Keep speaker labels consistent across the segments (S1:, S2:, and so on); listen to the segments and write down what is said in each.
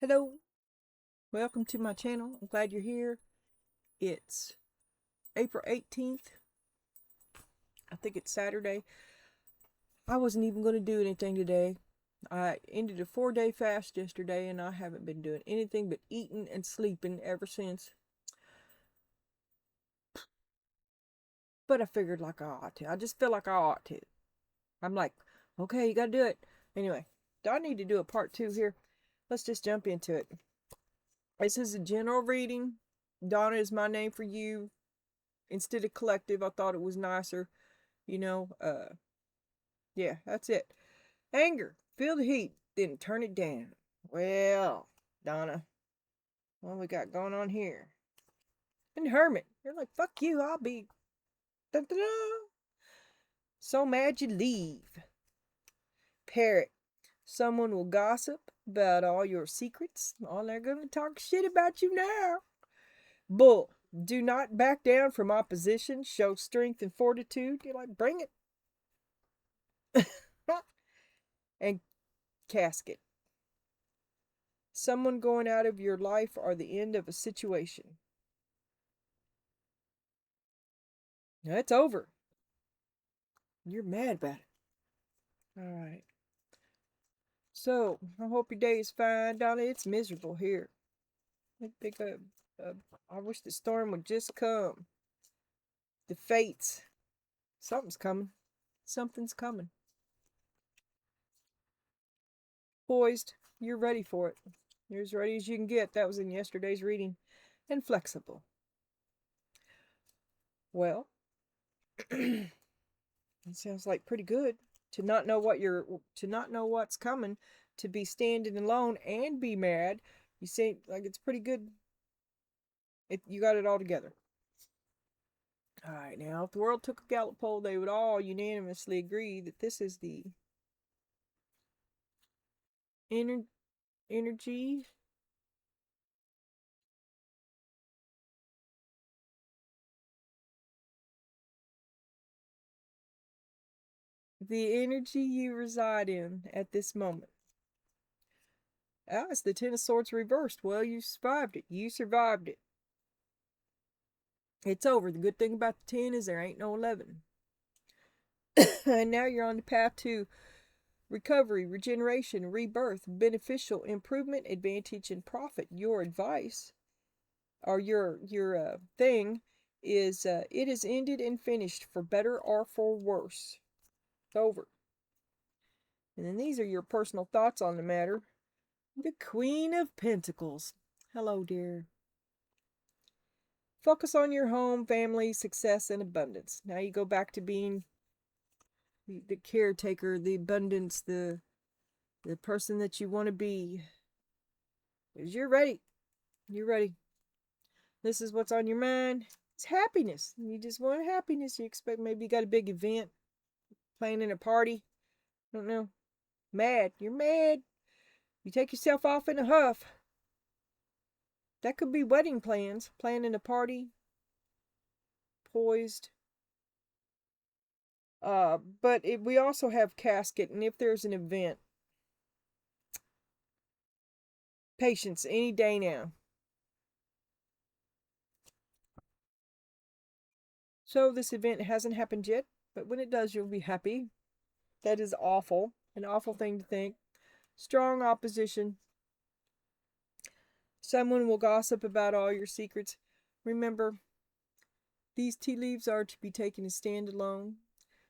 S1: Hello, welcome to my channel. I'm glad you're here. It's April 18th. I think it's Saturday. I wasn't even going to do anything today. I ended a 4-day fast yesterday and I haven't been doing anything but eating and sleeping ever since. But I figured like I ought to. I just feel like I ought to. I'm like, okay, you got to do it. Anyway, do I need to do a part 2 here? Let's just jump into it. This is a general reading. Donna is my name for you. Instead of collective, I thought it was nicer. Yeah, that's it. Anger. Feel the heat, then turn it down. Well, Donna, what we got going on here? And Hermit, you're like, fuck you, I'll be. Da-da-da. So mad you leave. Parrot. Someone will gossip about all your secrets. Oh, they're gonna talk shit about you now. Bull. Do not back down from opposition. Show strength and fortitude. You're like, bring it. And Casket. Someone going out of your life or the end of a situation. Now it's over. You're mad about it. Alright. So, I hope your day is fine, Donna. It's miserable here. I wish the storm would just come. The fates. Something's coming. Something's coming. Poised. You're ready for it. You're as ready as you can get. That was in yesterday's reading. And flexible. Well, it sounds like pretty good. To not know what's coming, to be standing alone and be mad. You seem like it's pretty good. You got it all together. All right, now if the world took a Gallup poll, they would all unanimously agree that this is the energy. The energy you reside in at this moment. Ah, it's the Ten of Swords reversed. Well, you survived it. You survived it. It's over. The good thing about the 10 is there ain't no 11. And now you're on the path to recovery, regeneration, rebirth, beneficial improvement, advantage, and profit. Your advice, or your thing, is it is ended and finished, for better or for worse. It's over. And then these are your personal thoughts on the matter. The Queen of Pentacles. Hello, dear. Focus on your home, family, success, and abundance. Now you go back to being the caretaker, the abundance, the person that you want to be. Because you're ready. You're ready. This is what's on your mind. It's happiness. You just want happiness. You expect maybe you got a big event, planning a party. I don't know. Mad. You're mad. You take yourself off in a huff. That could be wedding plans, planning a party. Poised. But we also have casket, and if there's an event, patience any day now. So this event hasn't happened yet, but when it does, you'll be happy. That is awful. An awful thing to think. Strong opposition. Someone will gossip about all your secrets. Remember, these tea leaves are to be taken as standalone.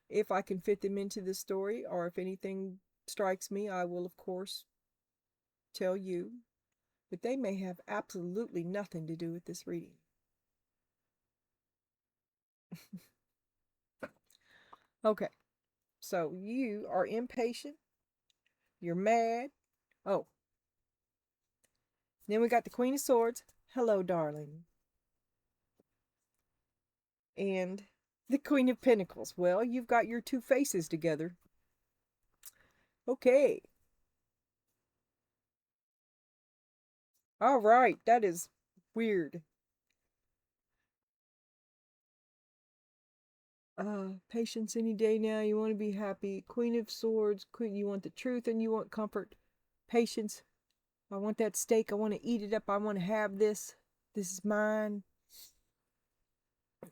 S1: If I can fit them into the story, or if anything strikes me, I will, of course, tell you. But they may have absolutely nothing to do with this reading. Okay, so you are impatient. You're mad. Oh, then we got the Queen of Swords. Hello, darling. And the Queen of Pentacles. Well, you've got your two faces together. Okay. All right, that is weird. Patience any day now. You want to be happy. Queen of Swords. Queen, you want the truth and you want comfort. Patience. I want that steak. I want to eat it up. I want to have this. This is mine.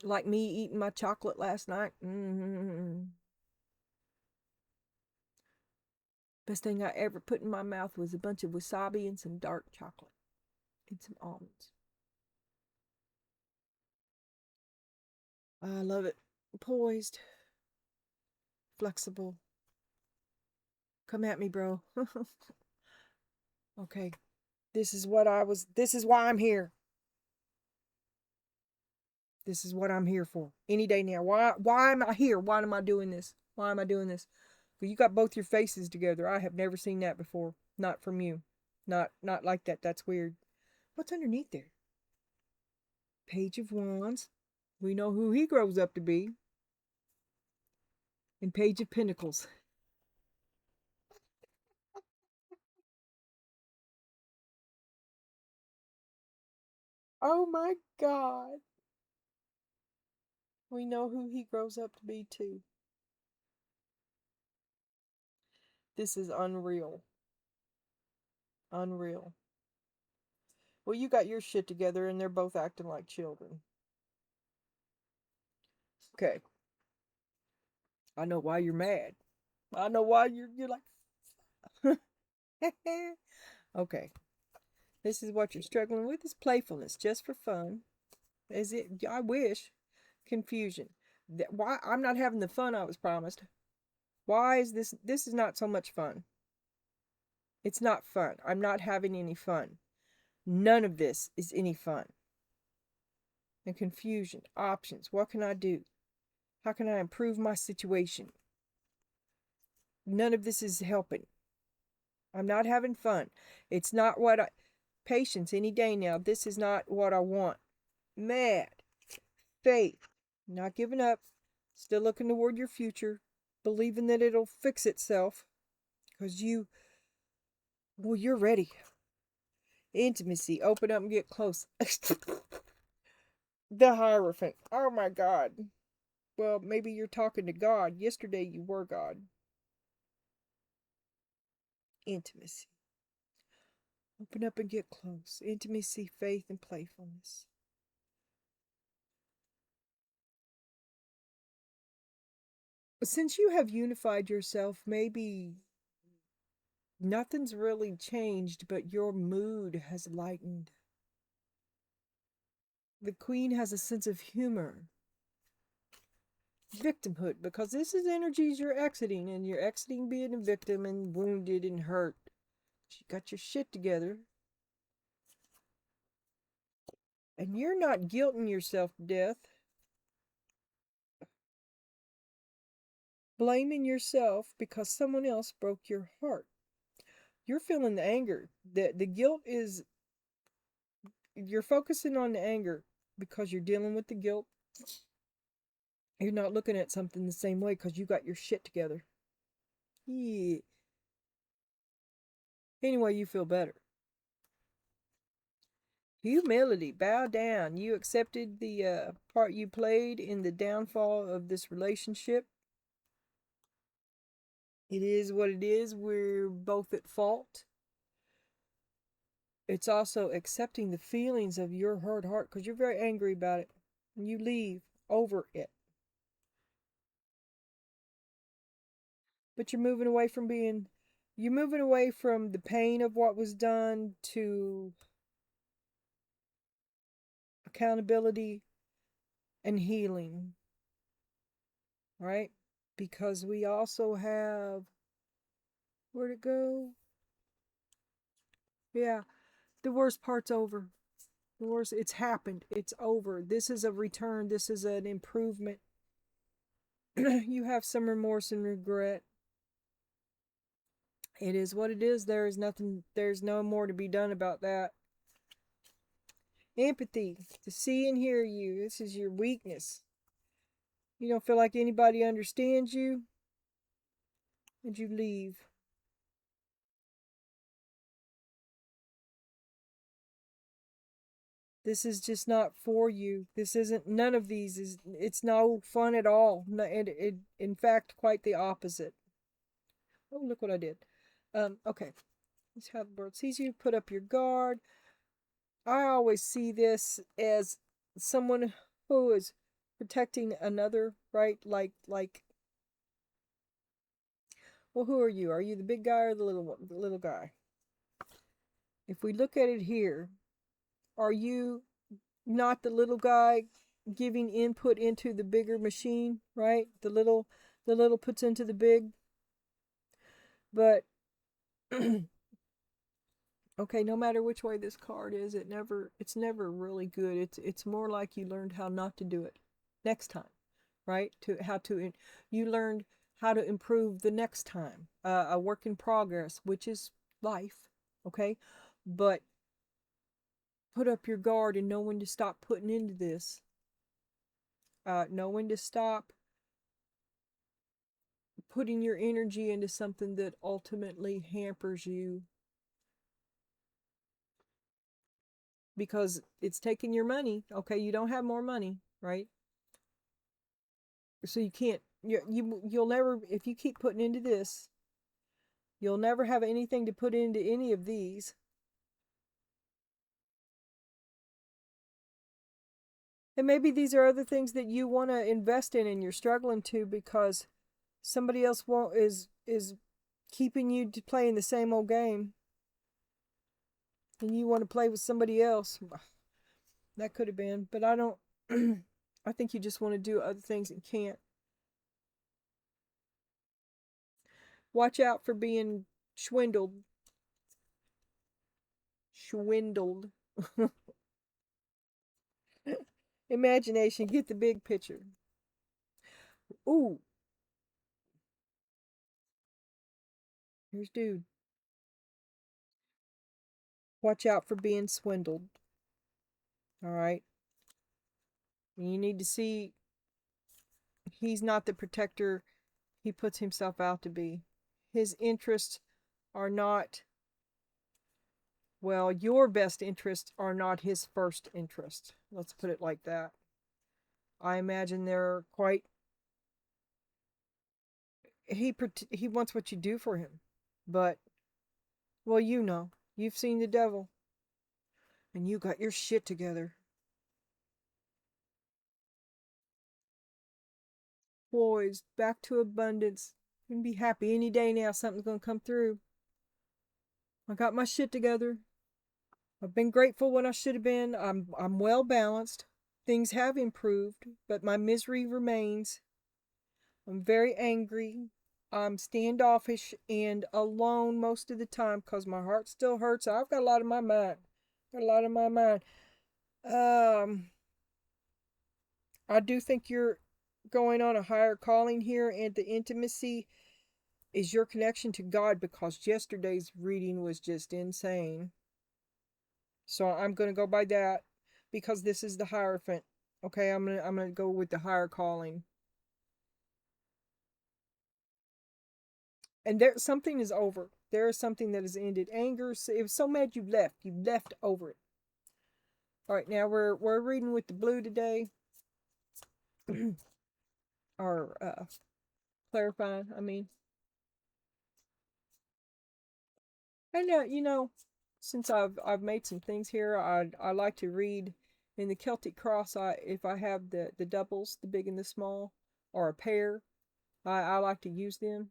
S1: Like me eating my chocolate last night. Best thing I ever put in my mouth was a bunch of wasabi and some dark chocolate and some almonds. I love it. Poised. Flexible. Come at me, bro. Okay. This is why I'm here. This is what I'm here for. Any day now. Why am I here? Why am I doing this? Why am I doing this? Well, you got both your faces together. I have never seen that before. Not from you. Not like that. That's weird. What's underneath there? Page of Wands. We know who he grows up to be. And Page of Pentacles. Oh my God. We know who he grows up to be too. This is unreal. Unreal. Well, you got your shit together and they're both acting like children. Okay. I know why you're mad. I know why you're like okay. This is what you're struggling with is playfulness, just for fun. Is it I wish. Confusion. Why I'm not having the fun I was promised. Why is this is not so much fun. It's not fun. I'm not having any fun. None of this is any fun. And confusion, options. What can I do? How can I improve my situation? None of this is helping. I'm not having fun. It's not what I... Patience any day now. This is not what I want. Mad. Faith. Not giving up. Still looking toward your future. Believing that it'll fix itself. Because well, you're ready. Intimacy. Open up and get close. The Hierophant. Oh my God. Well, maybe you're talking to God. Yesterday you were God. Intimacy. Open up and get close. Intimacy, faith, and playfulness. Since you have unified yourself, maybe nothing's really changed, but your mood has lightened. The Queen has a sense of humor. Victimhood, because this is energies you're exiting, and you're exiting being a victim and wounded and hurt. You got your shit together. And you're not guilting yourself to death. Blaming yourself because someone else broke your heart. You're feeling the anger. The guilt is... You're focusing on the anger because you're dealing with the guilt. You're not looking at something the same way because you got your shit together. Yeah. Anyway, you feel better. Humility. Bow down. You accepted the part you played in the downfall of this relationship. It is what it is. We're both at fault. It's also accepting the feelings of your hurt heart because you're very angry about it. And you leave over it. But you're moving away from the pain of what was done to accountability and healing. Right? Because we also have... Where'd it go? Yeah. The worst part's over. The worst, it's happened. It's over. This is a return. This is an improvement. You have some remorse and regret. It is what it is. There's no more to be done about that. Empathy. To see and hear you. This is your weakness. You don't feel like anybody understands you. And you leave. This is just not for you. This isn't, none of these is, it's no fun at all. No, in fact, quite the opposite. Oh, look what I did. Okay. That's how the world sees you. Put up your guard. I always see this as someone who is protecting another, right? Well, who are you? Are you the big guy or the little one, the little guy? If we look at it here, are you not the little guy giving input into the bigger machine, right? The little puts into the big. But okay, no matter which way this card is, it's never really good. It's more like you learned how not to do it next time, right? You learned how to improve the next time. A work in progress, which is life, okay? But put up your guard and know when to stop putting into this. Know when to stop putting your energy into something that ultimately hampers you because it's taking your money. Okay, you don't have more money, right? So you can't. You'll never, if you keep putting into this, you'll never have anything to put into any of these. And maybe these are other things that you want to invest in and you're struggling to because somebody else won't is keeping you to playing the same old game. And you want to play with somebody else. That could have been, but I don't. I think you just want to do other things and can't. Watch out for being swindled. Swindled. Imagination, get the big picture. Ooh, here's dude. Watch out for being swindled. All right. You need to see he's not the protector he puts himself out to be. His interests are not, well, your best interests are not his first interest. Let's put it like that. I imagine they're quite, he wants what you do for him. But, well, you know, you've seen the devil and you got your shit together. Poised, back to abundance. You can be happy any day now. Something's gonna come through. I got my shit together. I've been grateful when I should have been. I'm well balanced. Things have improved, but my misery remains. I'm very angry. I'm standoffish and alone most of the time because my heart still hurts. I've got a lot on my mind. Got a lot on my mind. I do think you're going on a higher calling here, and the intimacy is your connection to God because yesterday's reading was just insane. So I'm going to go by that because this is the Hierophant. Okay, I'm going to go with the higher calling. And there something is over. There is something that has ended. Anger, it was so mad you left. You left over it. All right, now we're reading with the blue today. Or clarifying, I mean. And since I've made some things here, I like to read in the Celtic Cross. If I have the doubles, the big and the small, or a pair, I like to use them.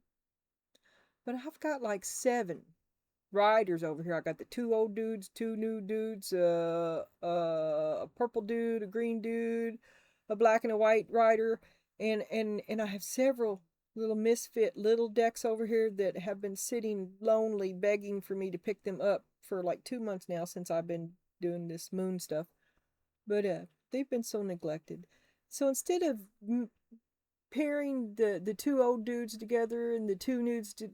S1: But I've got like 7 riders over here. I got the 2 old dudes, 2 new dudes, a purple dude, a green dude, a black and a white rider, and I have several little misfit little decks over here that have been sitting lonely begging for me to pick them up for like 2 months now since I've been doing this moon stuff. But they've been so neglected. So instead of pairing the 2 old dudes together and the 2 nudes to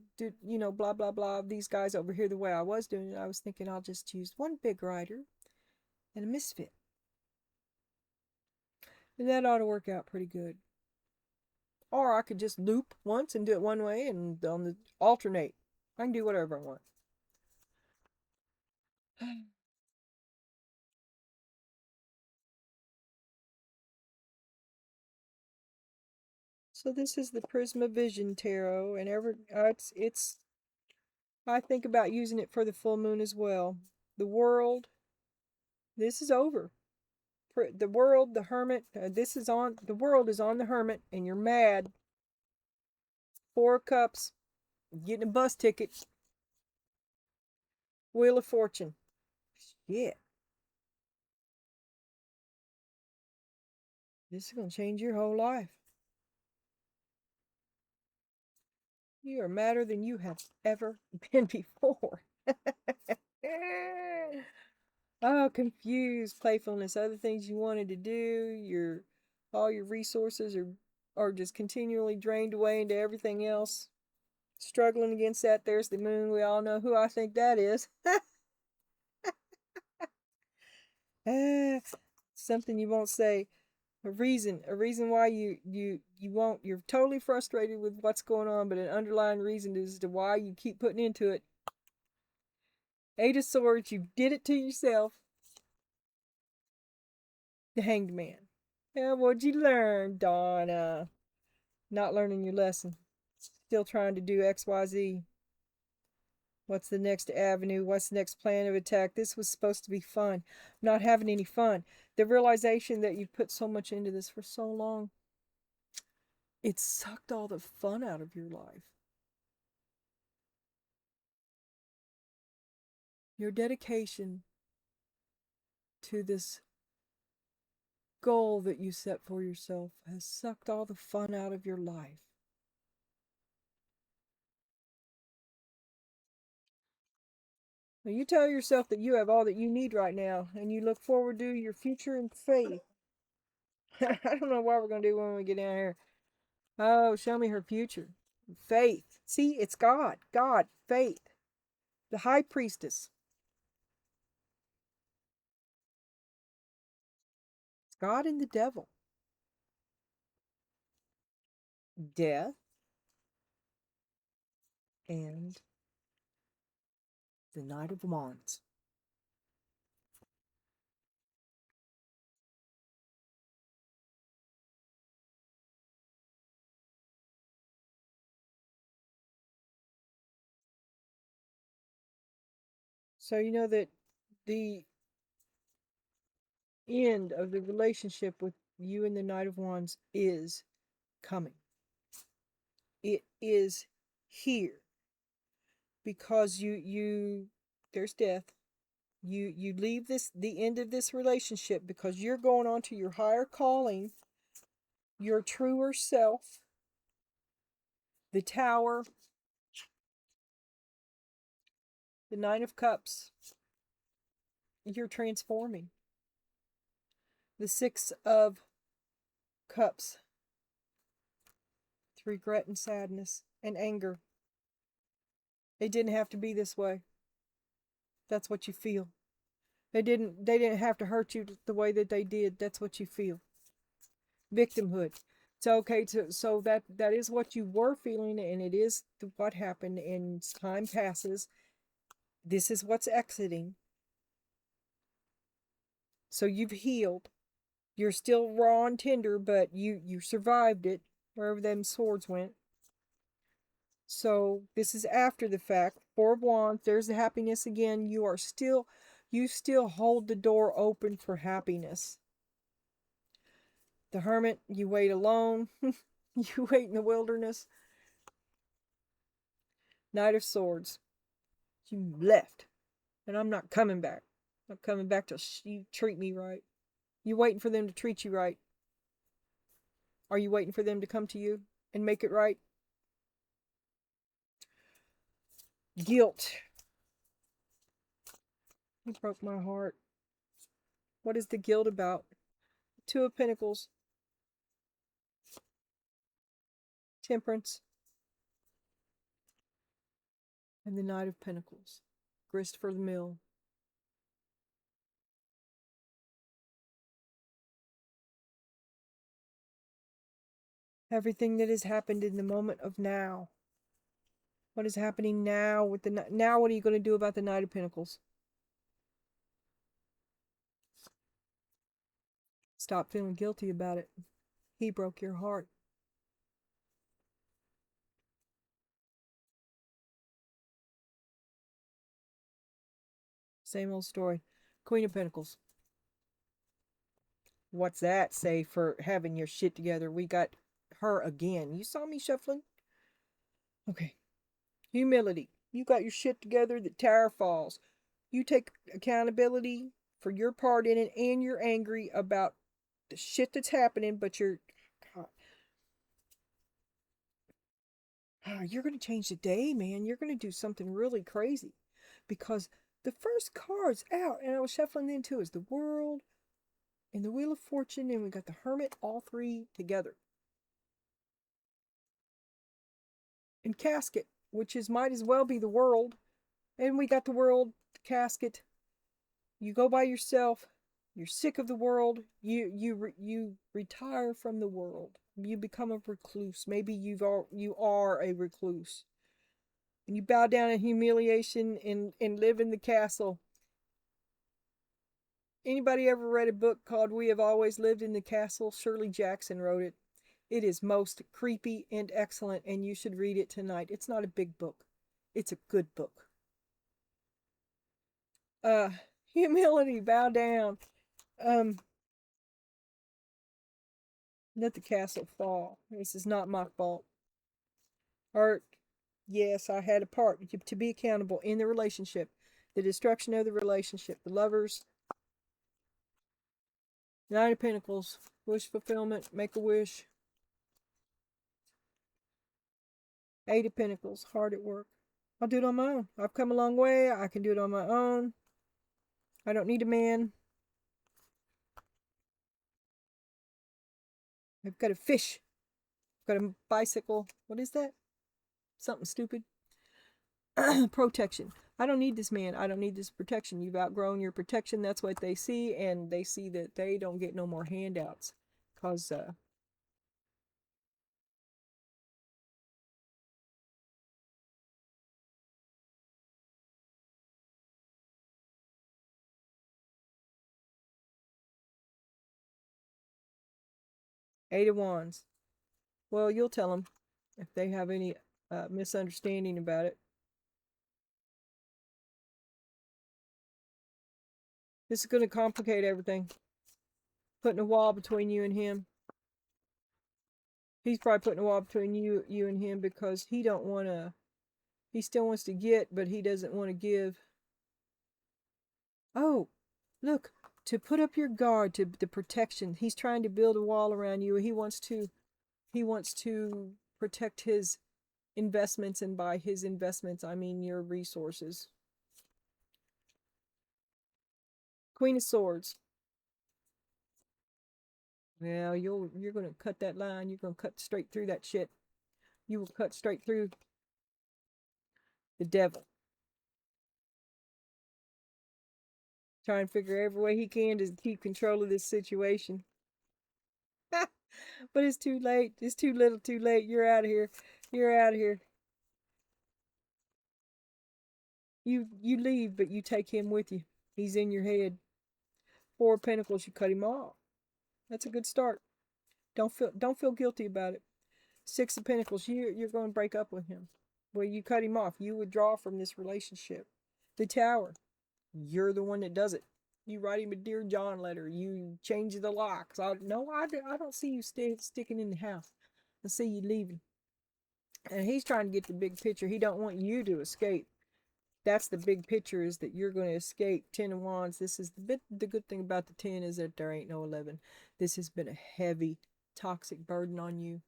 S1: blah blah blah, these guys over here the way I was doing it, I was thinking I'll just use 1 big rider and a misfit, and that ought to work out pretty good. Or I could just loop once and do it one way and on the alternate. I can do whatever I want. So this is the Prisma Vision Tarot, and it's I think about using it for the full moon as well. The world, this is over. The world, the hermit, the world is on the hermit, and you're mad. 4 of Cups, getting a bus ticket. Wheel of Fortune. Shit. This is going to change your whole life. You are madder than you have ever been before. Oh, confused, playfulness, other things you wanted to do, all your resources are just continually drained away into everything else. Struggling against that. There's the moon. We all know who I think that is. Something you won't say. A reason why you won't. You're totally frustrated with what's going on, but an underlying reason as to why you keep putting into it. 8 of Swords. You did it to yourself. The Hanged Man. Yeah, what'd you learn, Donna? Not learning your lesson. Still trying to do XYZ. What's the next avenue? What's the next plan of attack? This was supposed to be fun. Not having any fun. The realization that you put so much into this for so long, it sucked all the fun out of your life. Your dedication to this goal that you set for yourself has sucked all the fun out of your life. Now you tell yourself that you have all that you need right now, and you look forward to your future in faith. I don't know what we're going to do when we get down here. Oh, show me her future. Faith. See, it's God. God, faith. The High Priestess. It's God and the devil. Death and the Knight of Wands. So you know that the end of the relationship with you and the Knight of Wands is coming. It is here because there's death. You leave the end of this relationship because you're going on to your higher calling, your truer self, the Tower, the Nine of Cups. You're transforming. The 6 of Cups. It's regret and sadness and anger. It didn't have to be this way. That's what you feel. They didn't have to hurt you the way that they did. That's what you feel. Victimhood. It's okay so that is what you were feeling, and it is what happened, and time passes. This is what's exiting. So you've healed. You're still raw and tender, but you survived it, wherever them swords went. So this is after the fact. 4 of Wands, there's the happiness again. You still hold the door open for happiness. The Hermit, you wait alone. You wait in the wilderness. Knight of Swords, you left, and I'm not coming back. I'm not coming back till you treat me right. You waiting for them to treat you right? Are you waiting for them to come to you and make it right? Guilt. You broke my heart. What is the guilt about? 2 of Pentacles. Temperance. And the Knight of Pentacles. Grist for the mill. Everything that has happened in the moment of now. What is happening now with now what are you going to do about the Knight of Pentacles? Stop feeling guilty about it. He broke your heart. Same old story. Queen of Pentacles. What's that say for having your shit together? We got her again. You saw me shuffling? Okay. Humility. You got your shit together. The tower falls. You take accountability for your part in it, and you're angry about the shit that's happening, but God, you're going to change the day, man. You're going to do something really crazy because the first card's out, and I was shuffling into is the World and the Wheel of Fortune, and we got the Hermit, all three together. And Casket, which is might as well be the World, and we got the World, the Casket. You go by yourself. You're sick of the world. You retire from the world. You become a recluse. Maybe you are a recluse. And you bow down in humiliation and live in the castle. Anybody ever read a book called We Have Always Lived in the Castle? Shirley Jackson wrote it. It is most creepy and excellent, and you should read it tonight. It's not a big book. It's a good book. Humility, bow down. Let the castle fall. This is not my fault. Or, yes, I had a part to be accountable in the relationship. The destruction of the relationship. The lovers. Nine of Pentacles. Wish fulfillment. Make a wish. Eight of Pentacles. Hard at work. I'll do it on my own. I've come a long way. I can do it on my own. I don't need a man. I've got a fish. I've got a bicycle. What is that? Something stupid. Protection. I don't need this man. I don't need this protection. You've outgrown your protection. That's what they see, and they see that they don't get no more handouts. Because, Eight of Wands. Well, you'll tell them if they have any misunderstanding about it. This is going to complicate everything. Putting a wall between you and him. He's probably putting a wall between you and him because he don't want to. He still wants to get, but he doesn't want to give. Oh, look, to put up your guard, to the protection. He's trying to build a wall around you. He wants to protect his investments, and by his investments, I mean your resources. Queen of Swords. Well, you're going to cut that line. You're going to cut straight through that shit. You will cut straight through the devil. Try and figure every way he can to keep control of this situation. But it's too late. It's too little too late. You're out of here. You're out of here. You leave, but you take him with you. He's in your head. Four of Pentacles, you cut him off. That's a good start. Don't feel guilty about it. Six of Pentacles, you're going to break up with him. Well, you cut him off. You withdraw from this relationship. The Tower, you're the one that does it. You write him a Dear John letter. You change the locks. I don't see you sticking in the house. I see you leaving. And he's trying to get the big picture. He don't want you to escape. That's the big picture, is that you're going to escape. 10 of Wands. This is the good thing about the 10 is that there ain't no 11. This has been a heavy, toxic burden on you.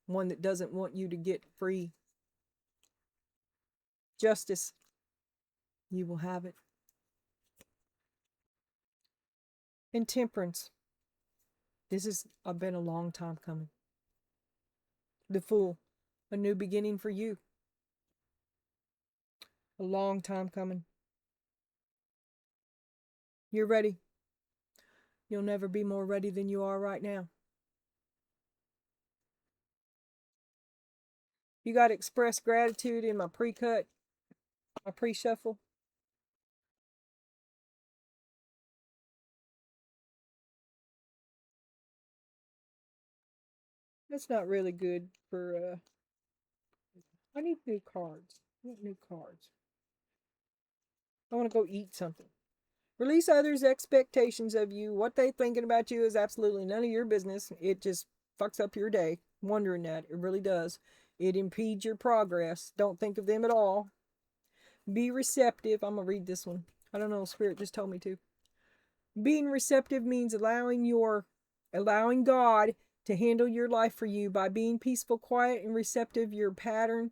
S1: One that doesn't want you to get free. Justice. You will have it. And Temperance. This has been a long time coming. The Fool. A new beginning for you. A long time coming. You're ready. You'll never be more ready than you are right now. You got to express gratitude in my pre-cut, my pre-shuffle. That's not really good for, I need new cards. I want new cards. I want to go eat something. Release others' expectations of you. What they thinking about you is absolutely none of your business. It just fucks up your day. Wondering that. It really does. It impedes your progress. Don't think of them at all. Be receptive. I'm going to read this one. I don't know. Spirit just told me to. Being receptive means allowing God to handle your life for you. By being peaceful, quiet, and receptive, you pattern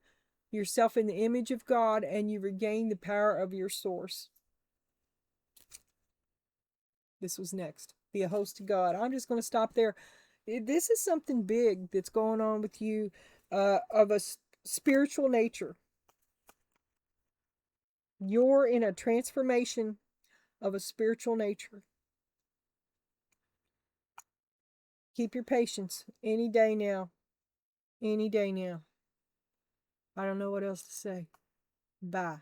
S1: yourself in the image of God and you regain the power of your source. This was next. Be a host to God. I'm just going to stop there. This is something big that's going on with you of a spiritual nature. You're in a transformation of a spiritual nature. Keep your patience any day now. Any day now. I don't know what else to say. Bye.